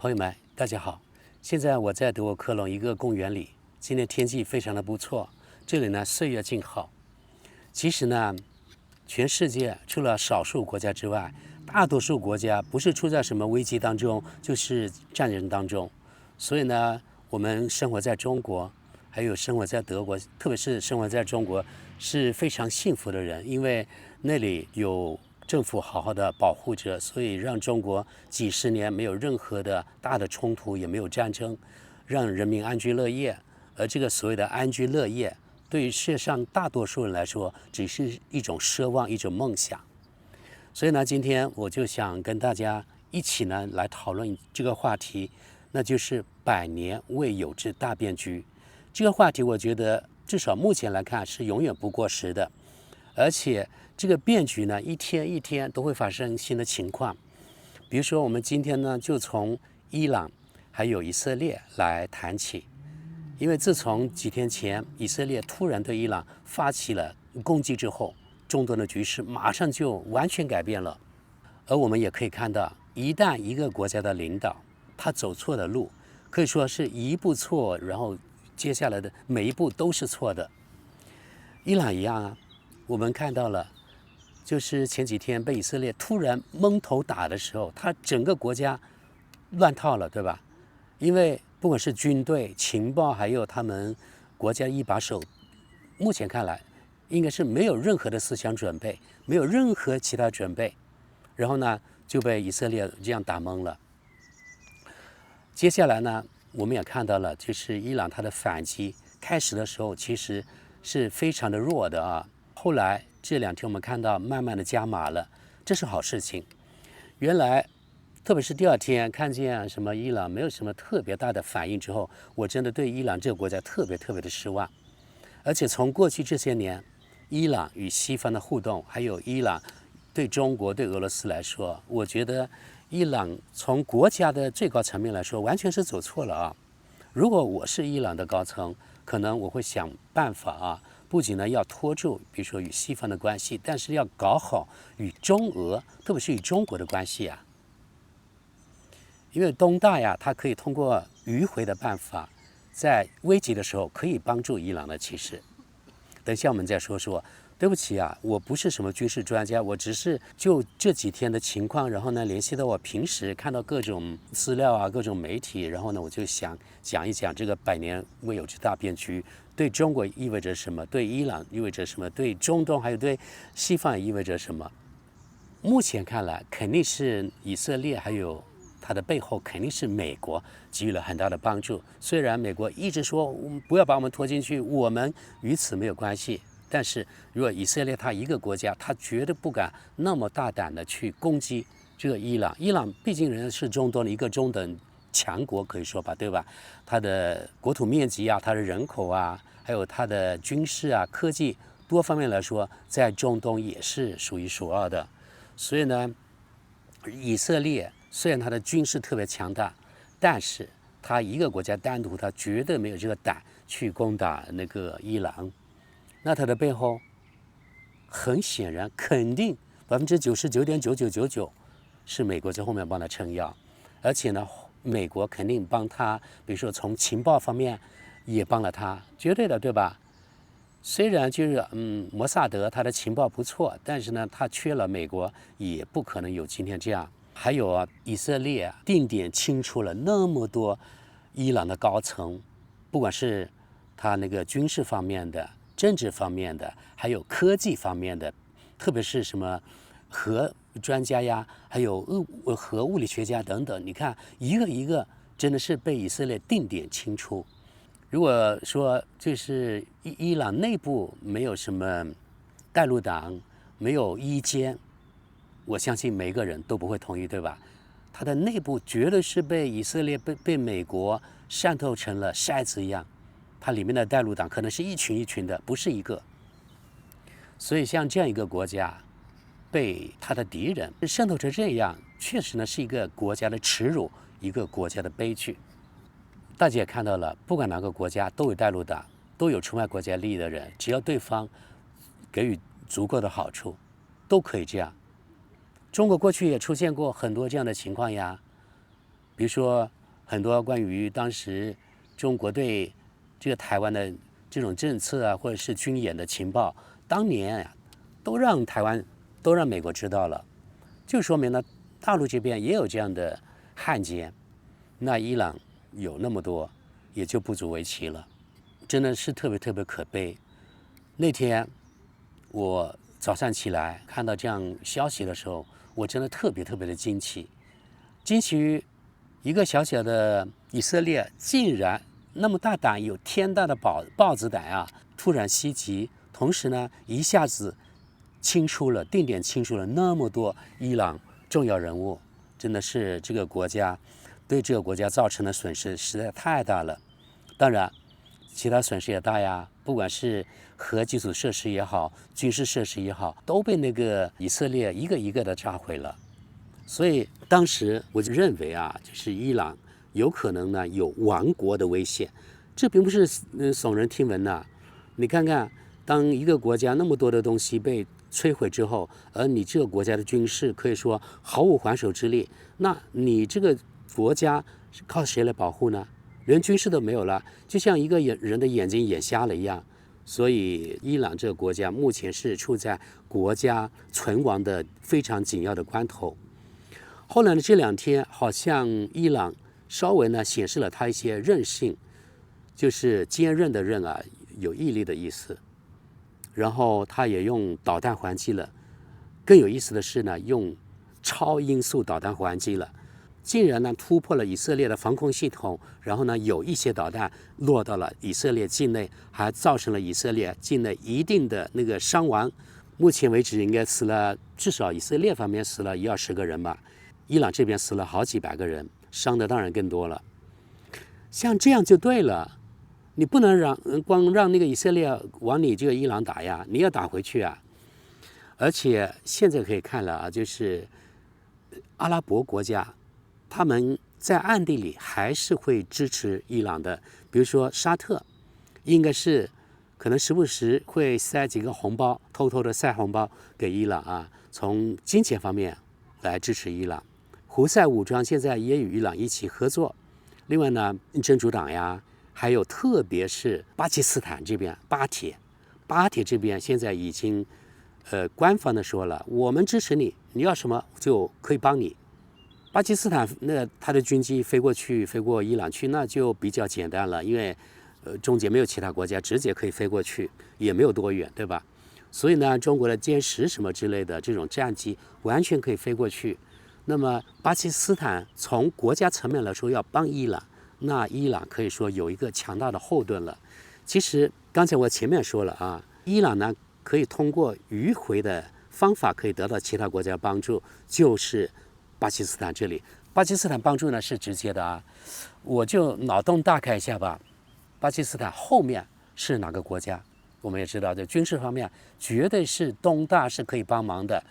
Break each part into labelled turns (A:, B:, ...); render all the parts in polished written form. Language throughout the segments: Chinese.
A: 朋友们，大家好！现在我在德国科隆一个公园里，今天天气非常的不错，这里呢岁月静好。其实呢，全世界除了少数国家之外，大多数国家不是处在什么危机当中，就是战争当中。所以呢，我们生活在中国，还有生活在德国，特别是生活在中国，是非常幸福的人，因为那里有政府好好的保护着，所以让中国几十年没有任何的大的冲突，也没有战争，让人民安居乐业。而这个所谓的安居乐业，对于世界上大多数人来说，只是一种奢望，一种梦想。所以呢，今天我就想跟大家一起呢来讨论这个话题，那就是百年未有之大变局。这个话题，我觉得至少目前来看是永远不过时的，而且这个变局呢，一天一天都会发生新的情况。比如说，我们今天呢就从伊朗还有以色列来谈起，因为自从几天前以色列突然对伊朗发起了攻击之后，中东的局势马上就完全改变了。而我们也可以看到，一旦一个国家的领导他走错了路，可以说是一步错，然后接下来的每一步都是错的。伊朗一样啊，我们看到了，就是前几天被以色列突然蒙头打的时候，他整个国家乱套了，对吧？因为不管是军队、情报，还有他们国家一把手，目前看来应该是没有任何的思想准备，没有任何其他准备，然后呢就被以色列这样打懵了。接下来呢，我们也看到了，就是伊朗它的反击，开始的时候其实是非常的弱的啊，后来这2天我们看到慢慢的加码了，这是好事情。原来特别是第2天看见什么伊朗没有什么特别大的反应之后，我真的对伊朗这个国家特别的失望。而且从过去这些年，伊朗与西方的互动，还有伊朗对中国、对俄罗斯来说，我觉得伊朗从国家的最高层面来说，完全是走错了啊。如果我是伊朗的高层，可能我会想办法啊，不仅呢要拖住，比如说与西方的关系，但是要搞好与中俄，特别是与中国的关系啊。因为东大呀，它可以通过迂回的办法，在危急的时候可以帮助伊朗的。其实，等一下我们再说说。对不起啊，我不是什么军事专家，我只是就这几天的情况，然后呢联系到我平时看到各种资料啊、各种媒体，然后呢我就想讲一讲这个百年未有之大变局对中国意味着什么，对伊朗意味着什么，对中东还有对西方意味着什么。目前看来，肯定是以色列还有它的背后肯定是美国给予了很大的帮助。虽然美国一直说不要把我们拖进去，我们与此没有关系。但是如果以色列它一个国家，它绝对不敢那么大胆的去攻击这个伊朗。伊朗毕竟仍然是中东的一个中等强国，可以说吧，对吧？它的国土面积啊，它的人口啊，还有它的军事啊、科技多方面来说，在中东也是数一数二的。所以呢，以色列虽然它的军事特别强大，但是它一个国家单独，它绝对没有这个胆去攻打那个伊朗。那它的背后，很显然，肯定99.9999%是美国在后面帮他撑腰，而且呢，美国肯定帮他，比如说从情报方面也帮了他，绝对的，对吧？虽然就是摩萨德他的情报不错，但是呢，他缺了美国，也不可能有今天这样。还有啊，以色列定点清除了那么多伊朗的高层，不管是他那个军事方面的、政治方面的，还有科技方面的，特别是什么核专家呀，还有核物理学家等等，你看一个一个真的是被以色列定点清除。如果说就是伊朗内部没有什么带路党，没有意见，我相信每个人都不会同意，对吧？它的内部绝对是被以色列、被美国渗透成了筛子一样，它里面的带路党可能是一群一群的，不是一个。所以像这样一个国家，被他的敌人渗透成这样，确实呢是一个国家的耻辱，一个国家的悲剧。大家也看到了，不管哪个国家都有带路党，都有出卖国家利益的人，只要对方给予足够的好处，都可以这样。中国过去也出现过很多这样的情况呀，比如说很多关于当时中国对这个台湾的这种政策啊，或者是军演的情报，当年呀都让美国知道了，就说明呢大陆这边也有这样的汉奸，那伊朗有那么多，也就不足为奇了，真的是特别特别可悲。那天我早上起来看到这样消息的时候，我真的特别特别的惊奇，惊奇于一个小小的以色列竟然那么大胆，有天大的豹子胆啊！突然袭击，同时呢，一下子定点清除了那么多伊朗重要人物，真的是对这个国家造成的损失实在太大了。当然，其他损失也大呀，不管是核基础设施也好，军事设施也好，都被那个以色列一个一个的炸毁了。所以当时我就认为啊，就是伊朗有可能呢有亡国的危险，这并不是耸人听闻呐。你看看，当一个国家那么多的东西被摧毁之后，而你这个国家的军事可以说毫无还手之力，那你这个国家是靠谁来保护呢？连军事都没有了，就像一个人的眼睛眼瞎了一样。所以，伊朗这个国家目前是处在国家存亡的非常紧要的关头。后来呢，这2天好像伊朗稍微呢显示了他一些韧性，就是坚韧的韧啊，有毅力的意思。然后他也用导弹还击了，更有意思的是呢，用超音速导弹还击了，竟然呢突破了以色列的防空系统，然后呢有一些导弹落到了以色列境内，还造成了以色列境内一定的那个伤亡。目前为止应该至少以色列方面死了1-20个人吧，伊朗这边死了好几百个人，伤的当然更多了。像这样就对了，你不能光让那个以色列往你这个伊朗打呀，你要打回去啊。而且现在可以看了啊，就是阿拉伯国家他们在暗地里还是会支持伊朗的，比如说沙特应该是可能时不时会塞几个红包，偷偷的塞红包给伊朗啊，从金钱方面来支持伊朗。胡塞武装现在也与伊朗一起合作。另外呢，真主党呀，还有特别是巴基斯坦这边巴铁这边现在已经官方的说了，我们支持你，你要什么就可以帮你。巴基斯坦那他的军机飞过伊朗去，那就比较简单了，因为中间没有其他国家，直接可以飞过去，也没有多远，对吧？所以呢，中国的歼10什么之类的这种战机完全可以飞过去。那么巴基斯坦从国家层面来说要帮伊朗，那伊朗可以说有一个强大的后盾了。其实刚才我前面说了啊，伊朗呢可以通过迂回的方法可以得到其他国家帮助，就是巴基斯坦这里。巴基斯坦帮助呢是直接的啊，我就脑洞大开一下吧。巴基斯坦后面是哪个国家？我们也知道，在军事方面绝对是东大是可以帮忙的。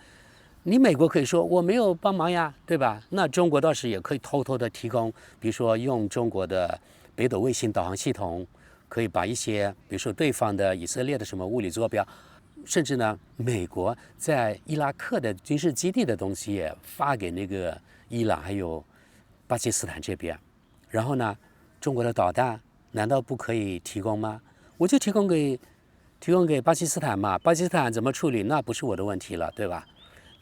A: 你美国可以说我没有帮忙呀，对吧？那中国倒是也可以偷偷的提供，比如说用中国的北斗卫星导航系统，可以把一些比如说对方的以色列的什么物理坐标，甚至呢美国在伊拉克的军事基地的东西也发给那个伊朗还有巴基斯坦这边。然后呢，中国的导弹难道不可以提供吗？我就提供给巴基斯坦嘛，巴基斯坦怎么处理那不是我的问题了，对吧？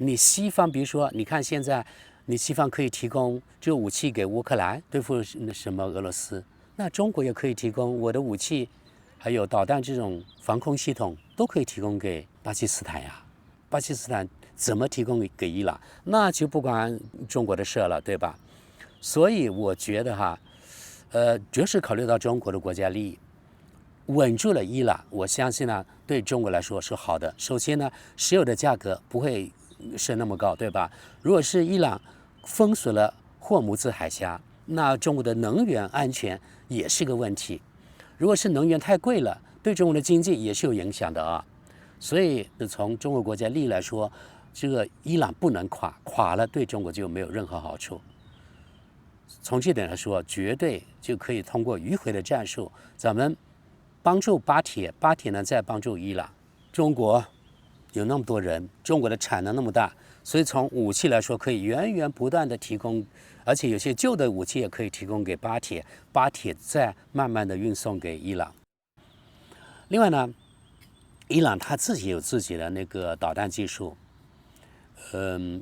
A: 你西方，比如说，你看现在，你西方可以提供这个武器给乌克兰对付什么俄罗斯，那中国也可以提供我的武器，还有导弹这种防空系统都可以提供给巴基斯坦呀。巴基斯坦怎么提供给伊朗，那就不关中国的事了，对吧？所以我觉得哈，主要是考虑到中国的国家利益，稳住了伊朗，我相信呢，对中国来说是好的。首先呢，石油的价格不会是那么高，对吧？如果是伊朗封锁了霍姆兹海峡，那中国的能源安全也是个问题。如果是能源太贵了，对中国的经济也是有影响的啊。所以从中国国家利益来说，这个伊朗不能垮了对中国就没有任何好处。从这点来说，绝对就可以通过迂回的战术，咱们帮助巴铁呢再帮助伊朗。中国有那么多人，中国的产能那么大，所以从武器来说可以源源不断的提供而且有些旧的武器也可以提供给巴铁，巴铁再慢慢的运送给伊朗。另外呢，伊朗他自己有自己的那个导弹技术，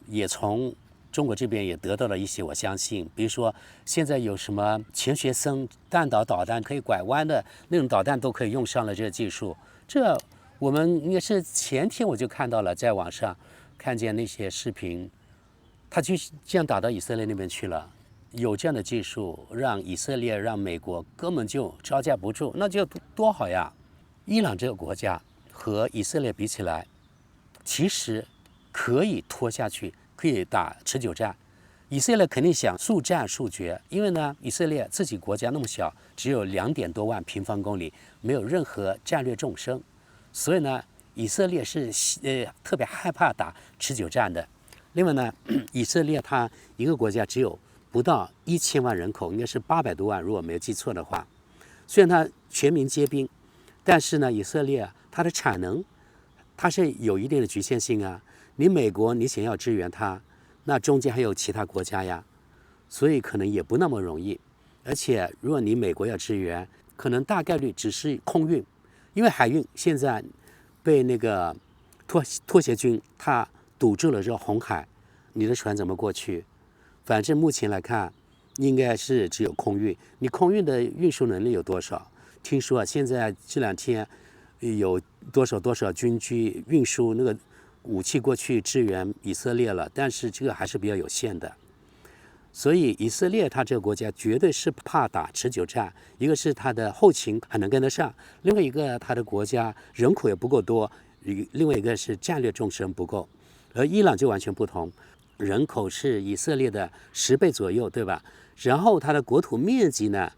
A: 也从中国这边也得到了一些，我相信，比如说现在有什么钱学森弹道导弹可以拐弯的那种导弹都可以用上了这个技术。这我们应该是前天我就看到了，在网上看见那些视频，他就这样打到以色列那边去了。有这样的技术，让以色列、让美国根本就招架不住，那就多好呀！伊朗这个国家和以色列比起来，其实可以拖下去，可以打持久战。以色列肯定想速战速决，因为呢，以色列自己国家那么小，只有2.多万平方公里，没有任何战略纵深，所以呢，以色列是特别害怕打持久战的。另外呢，以色列它一个国家只有不到1000万人口，应该是800多万，如果没有记错的话。虽然它全民皆兵，但是呢，以色列它的产能它是有一定的局限性啊。你美国你想要支援它，那中间还有其他国家呀，所以可能也不那么容易。而且如果你美国要支援，可能大概率只是空运，因为海运现在被那个拖鞋军它堵住了这个红海，你的船怎么过去？反正目前来看，应该是只有空运。你空运的运输能力有多少？听说现在这2天有多少军机运输那个武器过去支援以色列了，但是这个还是比较有限的。所以以色列它这个国家绝对是怕打持久战，一个是它的后勤还能跟得上，另外一个它的国家人口也不够多，另外一个是战略纵深不够。而伊朗就完全不同，人口是以色列的10倍左右，对吧？然后它的国土面积呢，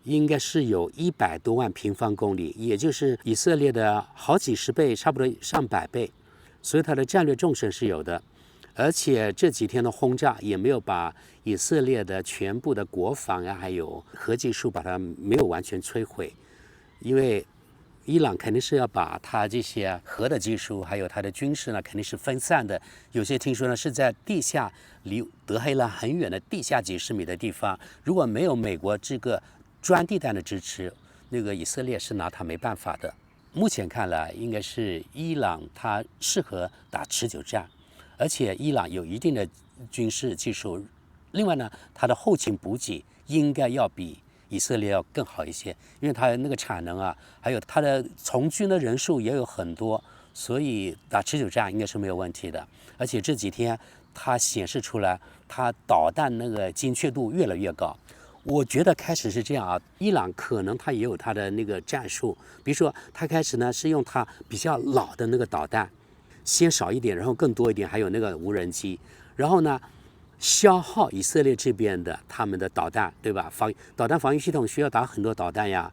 A: 应该是有100多万平方公里，也就是以色列的好几十倍，差不多上百倍，所以它的战略纵深是有的。而且这几天的轰炸也没有把以色列的全部的国防啊，还有核技术把它没有完全摧毁，因为伊朗肯定是要把它这些核的技术，还有它的军事呢，肯定是分散的。有些听说呢是在地下，离德黑兰很远的地下几十米的地方，如果没有美国这个钻地弹的支持，那个以色列是拿它没办法的。目前看来，应该是伊朗它适合打持久战。而且伊朗有一定的军事技术，另外呢，它的后勤补给应该要比以色列要更好一些，因为它那个产能啊，还有它的从军的人数也有很多，所以打持久战应该是没有问题的。而且这几天它显示出来，它导弹那个精确度越来越高。我觉得开始是这样啊，伊朗可能它也有它的那个战术，比如说它开始呢是用它比较老的那个导弹。先少一点，然后更多一点，还有那个无人机，然后呢，消耗以色列这边的他们的导弹，对吧？导弹防御系统需要打很多导弹呀，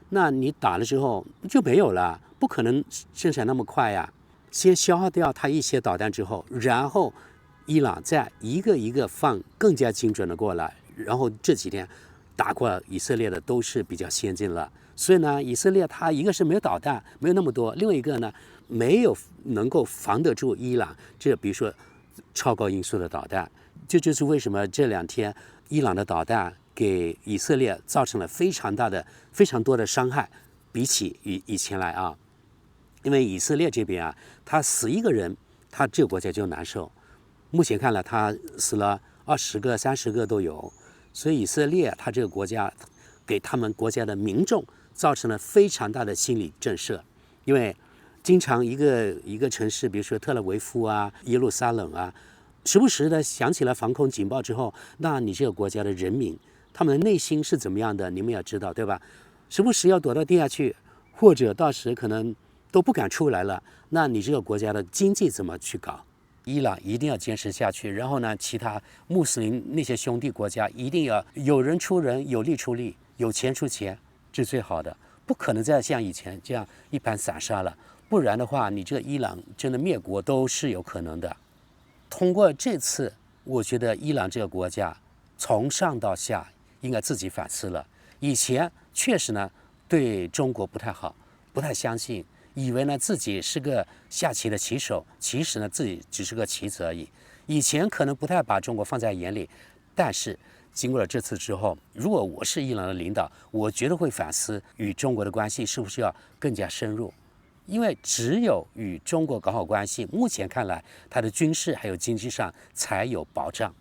A: 那你打了之后就没有了，不可能生产那么快呀。先消耗掉它一些导弹之后，然后伊朗再一个一个放更加精准的过来，然后这几天打过以色列的都是比较先进了。所以呢，以色列它一个是没有导弹，没有那么多，另外一个呢，没有能够防得住伊朗这比如说超高音速的导弹。这就是为什么这2天伊朗的导弹给以色列造成了非常多的伤害，比起以前来啊。因为以色列这边啊，他死一个人，他这个国家就难受。目前看来，他死了20个、30个都有，所以以色列他这个国家给他们国家的民众造成了非常大的心理震慑。因为经常一个城市，比如说特勒维夫啊、耶路撒冷啊，时不时的响起了防空警报之后，那你这个国家的人民，他们的内心是怎么样的？你们要知道，对吧？时不时要躲到地下去，或者到时可能都不敢出来了，那你这个国家的经济怎么去搞？伊朗一定要坚持下去，然后呢，其他穆斯林那些兄弟国家一定要有人出人，有力出力，有钱出钱，这是最好的。不可能再像以前这样一盘散沙了，不然的话，你这伊朗真的灭国都是有可能的。通过这次，我觉得伊朗这个国家从上到下应该自己反思了。以前确实呢对中国不太好，不太相信，以为呢自己是个下棋的棋手，其实呢自己只是个棋子而已。以前可能不太把中国放在眼里，但是经过了这次之后，如果我是伊朗的领导，我绝对会反思与中国的关系是不是要更加深入，因为只有与中国搞好关系，目前看来它的军事还有经济上才有保障。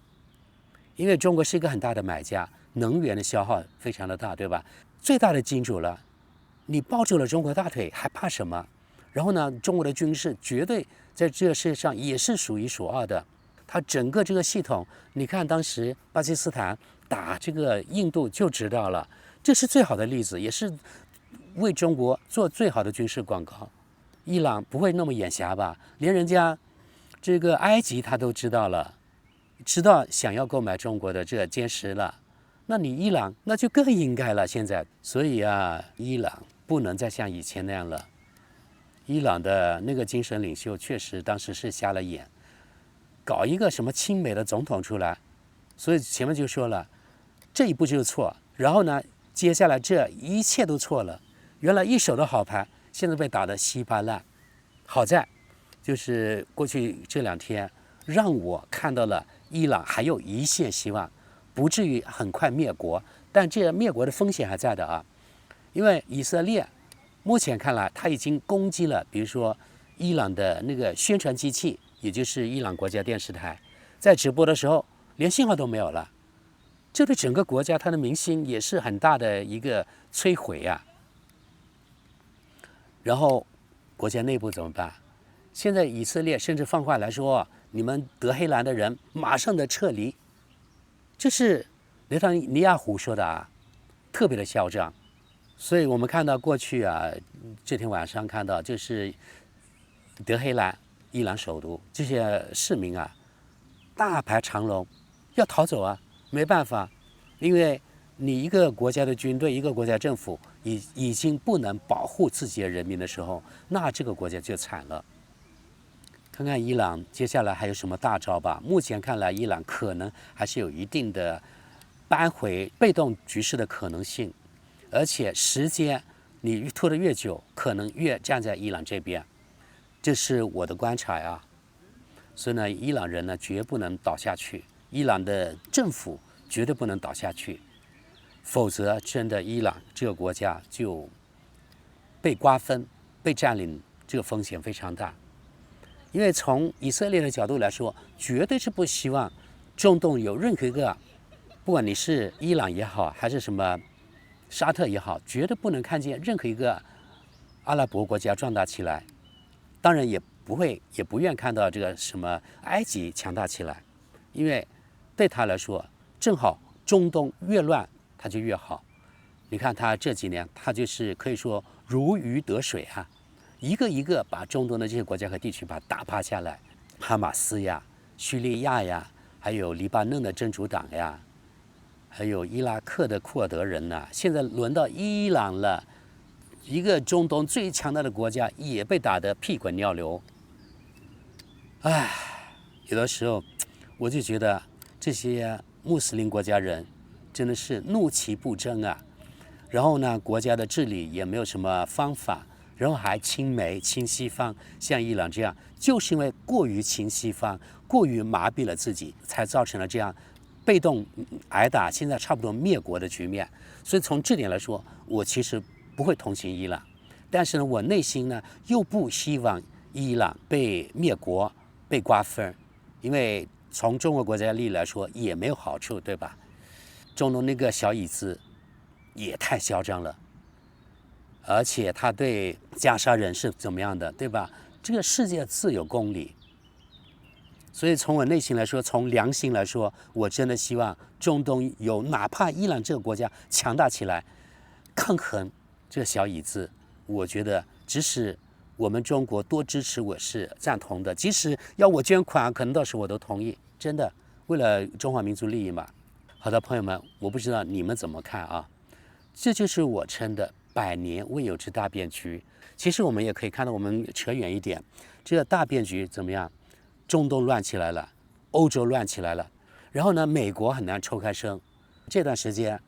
A: 因为中国是一个很大的买家，能源的消耗非常的大，对吧？最大的金主了，你抱住了中国大腿还怕什么？然后呢，中国的军事绝对在这个世界上也是数一数二的。它整个这个系统，你看当时巴基斯坦打这个印度就知道了，这是最好的例子，也是为中国做最好的军事广告。伊朗不会那么眼瞎吧？连人家这个埃及他都知道了，知道想要购买中国的这个歼十了，那你伊朗那就更应该了。现在，所以啊，伊朗不能再像以前那样了。伊朗的那个精神领袖确实当时是瞎了眼。搞一个什么亲美的总统出来，所以前面就说了，这一步就是错。然后呢，接下来这一切都错了。原来一手的好牌，现在被打得稀巴烂。好在，就是过去这2天，让我看到了伊朗还有一线希望，不至于很快灭国。但这灭国的风险还在的啊，因为以色列目前看来，他已经攻击了，比如说伊朗的那个宣传机器。也就是伊朗国家电视台，在直播的时候连信号都没有了，这对整个国家它的民心也是很大的一个摧毁啊。然后国家内部怎么办？现在以色列甚至放话来说，你们德黑兰的人马上的撤离，这是内塔尼亚胡说的啊，特别的嚣张。所以我们看到过去啊，这天晚上看到就是德黑兰。伊朗首都这些市民啊，大排长龙，要逃走啊，没办法，因为你一个国家的军队，一个国家政府已经不能保护自己的人民的时候，那这个国家就惨了。看看伊朗接下来还有什么大招吧。目前看来，伊朗可能还是有一定的扳回被动局势的可能性，而且时间你拖得越久，可能越站在伊朗这边。这是我的观察呀，所以呢，伊朗人呢绝不能倒下去，伊朗的政府绝对不能倒下去，否则真的伊朗这个国家就被瓜分、被占领，这个风险非常大。因为从以色列的角度来说，绝对是不希望中东有任何一个，不管你是伊朗也好，还是什么沙特也好，绝对不能看见任何一个阿拉伯国家壮大起来。当然也不愿看到这个什么埃及强大起来，因为对他来说，正好中东越乱他就越好。你看他这几年，他就是可以说如鱼得水啊，一个一个把中东的这些国家和地区把它打趴下来，哈马斯呀、叙利亚呀，还有黎巴嫩的真主党呀，还有伊拉克的库尔德人呐，现在轮到伊朗了。一个中东最强大的国家也被打得屁滚尿流，唉，有的时候我就觉得这些穆斯林国家人真的是怒其不争啊。然后呢，国家的治理也没有什么方法，然后还亲美亲西方，像伊朗这样，就是因为过于亲西方，过于麻痹了自己，才造成了这样被动挨打，现在差不多灭国的局面。所以从这点来说，我其实不会同情伊朗，但是呢，我内心呢又不希望伊朗被灭国、被瓜分，因为从中国国家利益来说也没有好处，对吧？中东那个小椅子也太嚣张了，而且他对加沙人是怎么样的，对吧？这个世界自有公理，所以从我内心来说，从良心来说，我真的希望中东有哪怕伊朗这个国家强大起来，抗衡这个小椅子，我觉得即使我们中国多支持，我是赞同的。即使要我捐款，可能到时我都同意，真的，为了中华民族利益嘛。好的，朋友们，我不知道你们怎么看啊？这就是我称的百年未有之大变局。其实我们也可以看到，我们扯远一点，这个大变局怎么样？中东乱起来了，欧洲乱起来了，然后呢，美国很难抽开声。这段时间，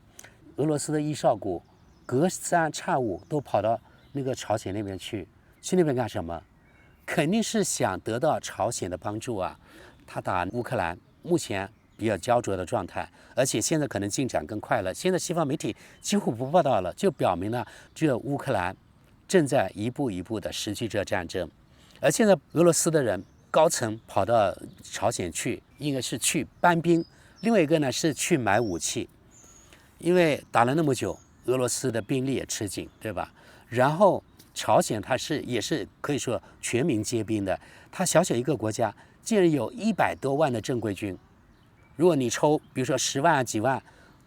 A: 俄罗斯的一少股隔三差五都跑到那个朝鲜那边去那边干什么？肯定是想得到朝鲜的帮助啊。他打乌克兰，目前比较焦灼的状态，而且现在可能进展更快了。现在西方媒体几乎不报道了，就表明了这乌克兰正在一步一步的失去这战争。而现在俄罗斯的人高层跑到朝鲜去，应该是去搬兵，另外一个呢是去买武器，因为打了那么久，俄罗斯的兵力也吃紧，对吧？然后朝鲜它也是可以说全民皆兵的，它小小一个国家，竟然有100多万的正规军。如果你抽，比如说10万啊几万，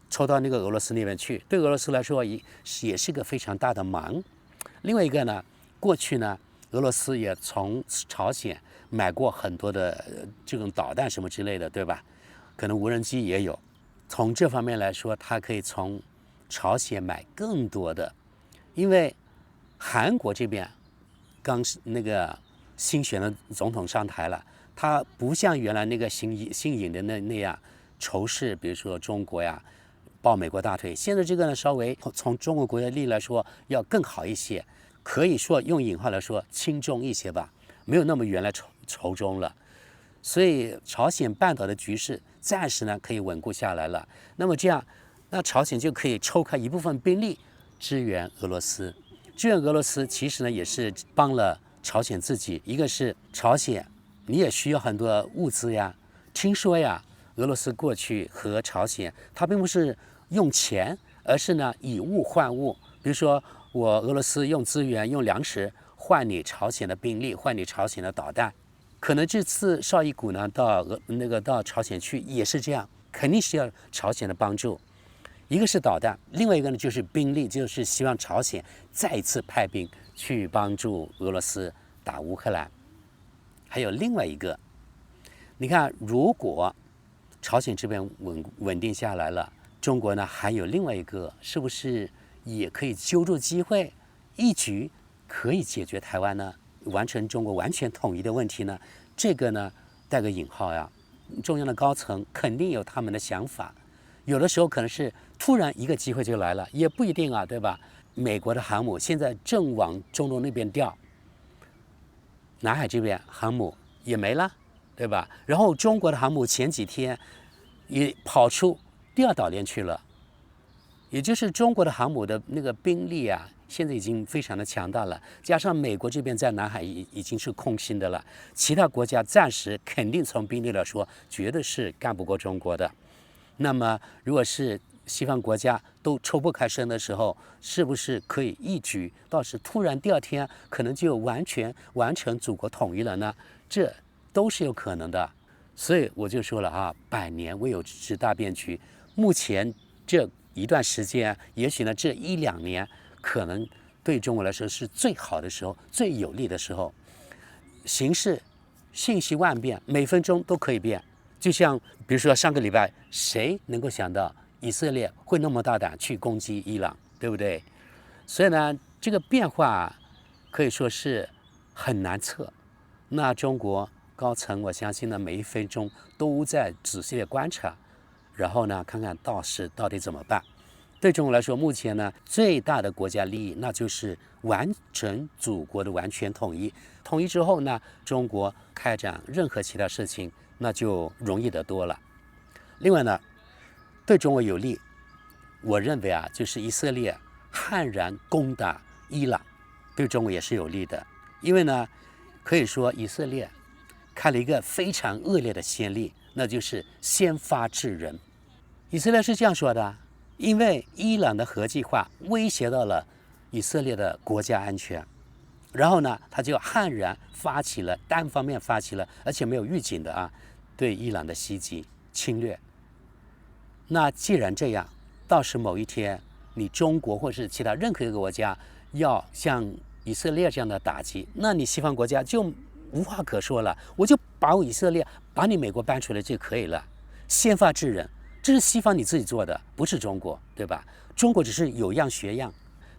A: 抽到那个俄罗斯那边去，对俄罗斯来说也是个非常大的忙。另外一个呢，过去呢，俄罗斯也从朝鲜买过很多的这种导弹什么之类的，对吧？可能无人机也有。从这方面来说，它可以从朝鲜买更多的，因为韩国这边刚那个新选的总统上台了，他不像原来那个新颖的那样仇视，比如说中国呀，抱美国大腿。现在这个呢，稍微从中国国家利益来说要更好一些，可以说用引号来说轻中一些吧，没有那么原来仇中了。所以朝鲜半岛的局势暂时呢可以稳固下来了。那么这样，那朝鲜就可以抽开一部分兵力支援俄罗斯。支援俄罗斯其实呢也是帮了朝鲜自己。一个是朝鲜，你也需要很多物资呀。听说呀，俄罗斯过去和朝鲜，它并不是用钱，而是呢以物换物。比如说我俄罗斯用资源、用粮食换你朝鲜的兵力，换你朝鲜的导弹。可能这次绍伊古呢到朝鲜去也是这样，肯定是要朝鲜的帮助。一个是导弹，另外一个呢就是兵力，就是希望朝鲜再一次派兵去帮助俄罗斯打乌克兰。还有另外一个，你看，如果朝鲜这边稳定下来了，中国呢还有另外一个，是不是也可以揪住机会，一举可以解决台湾呢？完成中国完全统一的问题呢？这个呢带个引号呀，中央的高层肯定有他们的想法，有的时候可能是突然一个机会就来了，也不一定啊，对吧？美国的航母现在正往中东那边调，南海这边航母也没了，对吧？然后中国的航母前几天也跑出第二岛链去了，也就是中国的航母的那个兵力啊，现在已经非常的强大了，加上美国这边在南海已经是空心的了，其他国家暂时肯定从兵力来说，绝对是干不过中国的。那么，如果是西方国家都抽不开身的时候，是不是可以一举，倒是突然第二天可能就完全完成祖国统一了呢？这都是有可能的。所以我就说了啊，百年未有之大变局。目前这一段时间，也许呢这1-2年。可能对中国来说是最好的时候，最有利的时候。形势信息万变，每分钟都可以变。就像比如说上个礼拜，谁能够想到以色列会那么大胆去攻击伊朗，对不对？所以呢，这个变化可以说是很难测。那中国高层，我相信呢，每一分钟都在仔细的观察，然后呢，看看到底怎么办。对中国来说，目前呢最大的国家利益，那就是完成祖国的完全统一。统一之后呢，中国开展任何其他事情，那就容易得多了。另外呢，对中国有利，我认为啊，就是以色列悍然攻打伊朗，对中国也是有利的。因为呢，可以说以色列开了一个非常恶劣的先例，那就是先发制人。以色列是这样说的。因为伊朗的核计划威胁到了以色列的国家安全，然后呢，他就悍然单方面发起了，而且没有预警的啊，对伊朗的袭击侵略。那既然这样，到时某一天，你中国或是其他任何一个国家要像以色列这样的打击，那你西方国家就无话可说了，我就把以色列把你美国搬出来就可以了，先发制人。这是西方你自己做的，不是中国，对吧？中国只是有样学样。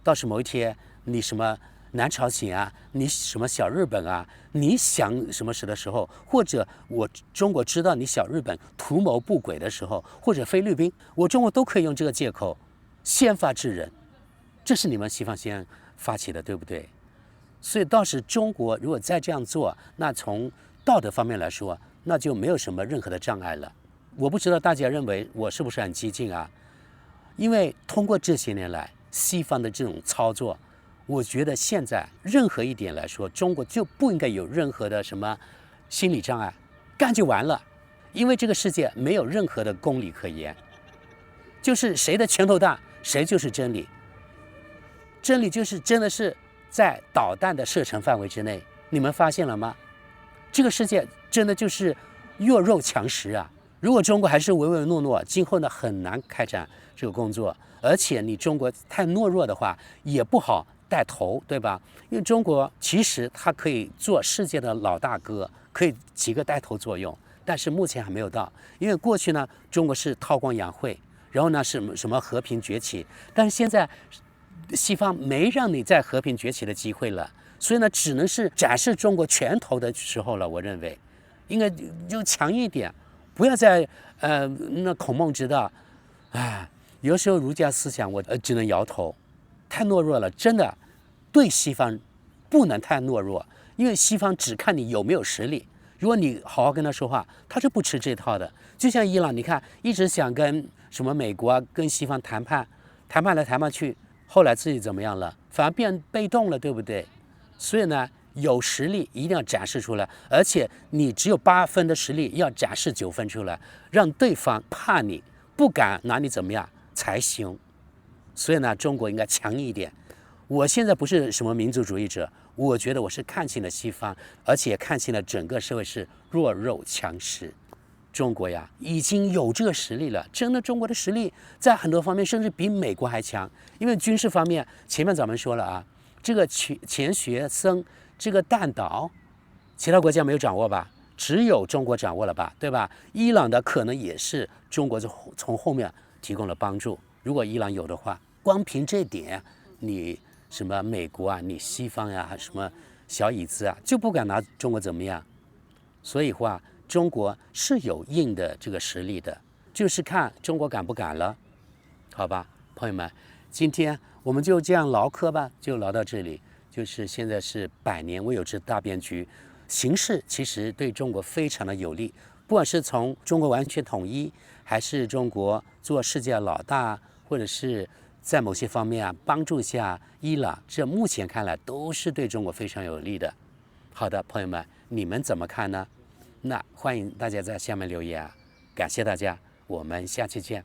A: 到时某一天，你什么南朝鲜啊，你什么小日本啊，你想什么时的时候，或者我中国知道你小日本图谋不轨的时候，或者菲律宾，我中国都可以用这个借口先发制人。这是你们西方先发起的，对不对？所以到时中国如果再这样做，那从道德方面来说，那就没有什么任何的障碍了。我不知道大家认为我是不是很激进啊？因为通过这些年来西方的这种操作，我觉得现在任何一点来说，中国就不应该有任何的什么心理障碍，干就完了。因为这个世界没有任何的公理可言，就是谁的拳头大，谁就是真理。真理就是真的是在导弹的射程范围之内，你们发现了吗？这个世界真的就是弱肉强食啊！如果中国还是唯唯诺诺，今后呢很难开展这个工作。而且你中国太懦弱的话，也不好带头，对吧？因为中国其实它可以做世界的老大哥，可以起个带头作用，但是目前还没有到。因为过去呢，中国是韬光养晦，然后呢是什么和平崛起，但是现在西方没让你再和平崛起的机会了，所以呢，只能是展示中国拳头的时候了。我认为，应该就强硬一点，不要再那孔孟之道，有时候儒家思想我只能摇头，太懦弱了，真的，对西方不能太懦弱，因为西方只看你有没有实力。如果你好好跟他说话，他是不吃这套的。就像伊朗，你看一直想跟什么美国啊、跟西方谈判，谈判来谈判去，后来自己怎么样了？反而变被动了，对不对？所以呢，有实力一定要展示出来，而且你只有8分的实力，要展示9分出来，让对方怕你，不敢拿你怎么样才行。所以呢，中国应该强硬一点。我现在不是什么民族主义者，我觉得我是看清了西方，而且看清了整个社会是弱肉强食。中国呀，已经有这个实力了，真的，中国的实力在很多方面甚至比美国还强。因为军事方面，前面咱们说了啊，这个钱学森这个弹道，其他国家没有掌握吧？只有中国掌握了吧，对吧？伊朗的可能也是中国从后面提供了帮助。如果伊朗有的话，光凭这点，你什么美国啊，你西方呀，什么小椅子啊，就不敢拿中国怎么样。所以话，中国是有硬的这个实力的，就是看中国敢不敢了，好吧，朋友们，今天我们就这样唠嗑吧，就聊到这里。就是现在是100年未有之大变局，形势其实对中国非常的有利，不管是从中国完全统一，还是中国做世界老大，或者是在某些方面啊帮助一下伊朗，这目前看来都是对中国非常有利的。好的，朋友们，你们怎么看呢？那欢迎大家在下面留言啊，感谢大家，我们下期见。